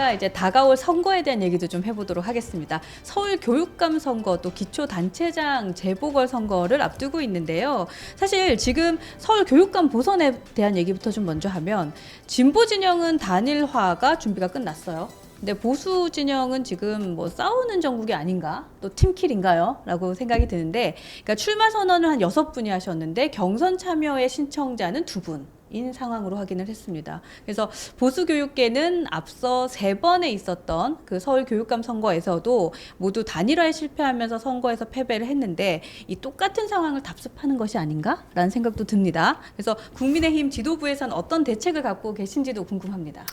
저희가 이제 다가올 선거에 대한 얘기도 좀 해보도록 하겠습니다. 서울 교육감 선거 또 기초단체장 재보궐선거를 앞두고 있는데요. 사실 지금 서울 교육감 보선에 대한 얘기부터 좀 먼저 하면 진보 진영은 단일화가 준비가 끝났어요. 근데 보수 진영은 지금 뭐 싸우는 정국이 아닌가? 또 팀킬인가요? 라고 생각이 드는데, 그러니까 출마 선언을 한 6분이 하셨는데 경선 참여의 신청자는 2분인 상황으로 확인을 했습니다. 그래서 보수 교육계는 앞서 3번에 있었던 그 서울 교육감 선거에서도 모두 단일화에 실패하면서 선거에서 패배를 했는데 이 똑같은 상황을 답습하는 것이 아닌가라는 생각도 듭니다. 그래서 국민의힘 지도부에서는 어떤 대책을 갖고 계신지도 궁금합니다.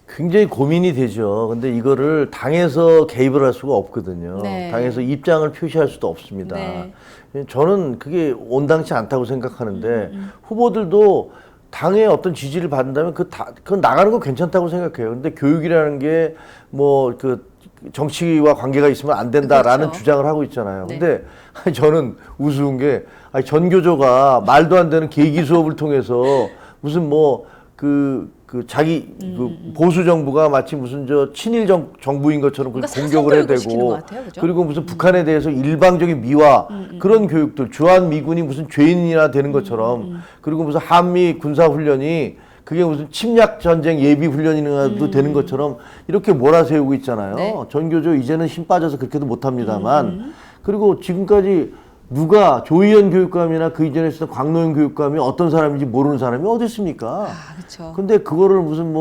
굉장히 고민이 되죠. 근데 이거를 당에서 개입을 할 수가 없거든요. 네. 당에서 입장을 표시할 수도 없습니다. 네. 저는 그게 온당치 않다고 생각하는데 후보들도 당의 어떤 지지를 받는다면 그건 나가는 거 괜찮다고 생각해요. 근데 교육이라는 게 뭐 그 정치와 관계가 있으면 안 된다라는 그렇죠. 주장을 하고 있잖아요. 네. 근데 저는 우스운 게 전교조가 말도 안 되는 계기 수업을 통해서 무슨 자기 보수 정부가 마치 무슨 친일 정부인 것처럼 공격을 해대고 그리고 무슨 북한에 대해서 일방적인 미화 그런 교육들 주한 미군이 무슨 죄인이나 되는 것처럼 그리고 무슨 한미 군사 훈련이 그게 무슨 침략 전쟁 예비 훈련이라도 되는 것처럼 이렇게 몰아세우고 있잖아요. 네. 전교조 이제는 힘 빠져서 그렇게도 못합니다만 그리고 지금까지 누가 조희연 교육감이나 그 이전에 있었던 광노현 교육감이 어떤 사람인지 모르는 사람이 어디 있습니까? 그렇죠. 근데 그거를 무슨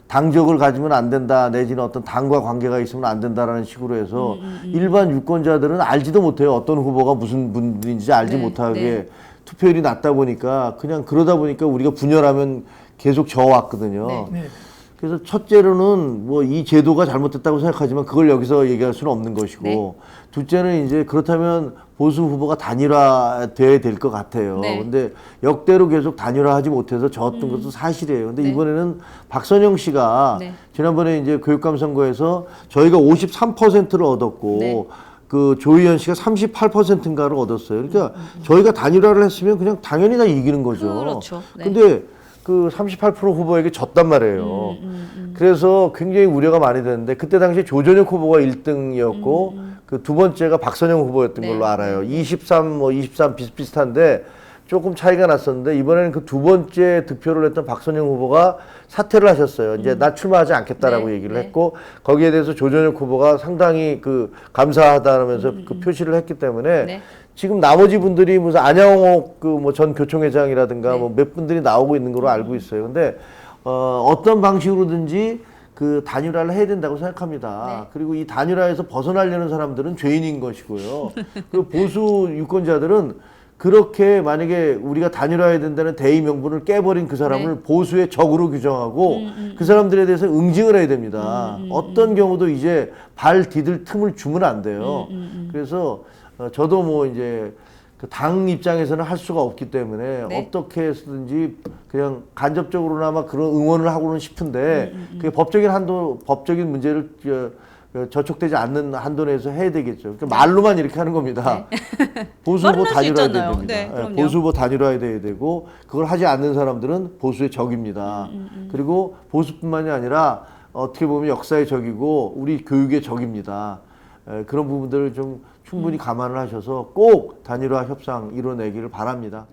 당적을 가지면 안 된다 내지는 어떤 당과 관계가 있으면 안 된다라는 식으로 해서 일반 유권자들은 알지도 못해요. 어떤 후보가 무슨 분인지 알지 네, 못하게 네. 투표율이 낮다 보니까 그냥 그러다 보니까 우리가 분열하면 계속 져왔거든요. 네. 그래서 첫째로는 이 제도가 잘못됐다고 생각하지만 그걸 여기서 얘기할 수는 없는 것이고 네. 둘째는 이제 그렇다면 보수 후보가 단일화돼야 될 것 같아요. 네. 근데 역대로 계속 단일화하지 못해서 졌던 것도 사실이에요. 근데 네. 이번에는 박선영 씨가 네. 지난번에 이제 교육감 선거에서 저희가 53%를 얻었고 네. 그 조희연 씨가 38%인가를 얻었어요. 그러니까 저희가 단일화를 했으면 그냥 당연히 다 이기는 거죠. 그렇죠. 네. 근데 그 38% 후보에게 졌단 말이에요. 그래서 굉장히 우려가 많이 됐는데 그때 당시 조전혁 후보가 1등이었고 그 두 번째가 박선영 후보였던 네. 걸로 알아요. 23 비슷비슷한데 조금 차이가 났었는데 이번에는 그 두 번째 득표를 했던 박선영 후보가 사퇴를 하셨어요. 이제 나 출마하지 않겠다라고 네. 얘기를 네. 했고 거기에 대해서 조전혁 후보가 상당히 감사하다면서 그 표시를 했기 때문에 네. 지금 나머지 분들이 무슨 안양옥 전 교총회장이라든가 네. 몇 분들이 나오고 있는 걸로 알고 있어요. 근데 어떤 방식으로든지 그 단일화를 해야 된다고 생각합니다. 네. 그리고 이 단일화에서 벗어나려는 사람들은 죄인인 것이고요. 그 보수 유권자들은 그렇게 만약에 우리가 단일화해야 된다는 대의 명분을 깨버린 그 사람을 네. 보수의 적으로 규정하고 그 사람들에 대해서 응징을 해야 됩니다. 어떤 경우도 이제 발 디딜 틈을 주면 안 돼요. 그래서 저도 이제 그 당 입장에서는 할 수가 없기 때문에 네. 어떻게 해서든지 그냥 간접적으로나마 그런 응원을 하고는 싶은데 그게 법적인 문제를 저촉되지 않는 한도 내에서 해야 되겠죠. 그러니까 말로만 이렇게 하는 겁니다. 보수 후보 말은 할수 단일화해야 있잖아요. 됩니다. 네, 그럼요. 보수 후보 단일화해야 되고 그걸 하지 않는 사람들은 보수의 적입니다. 그리고 보수뿐만이 아니라 어떻게 보면 역사의 적이고 우리 교육의 적입니다. 그런 부분들을 좀 충분히 감안을 하셔서 꼭 단일화 협상 이뤄내기를 바랍니다.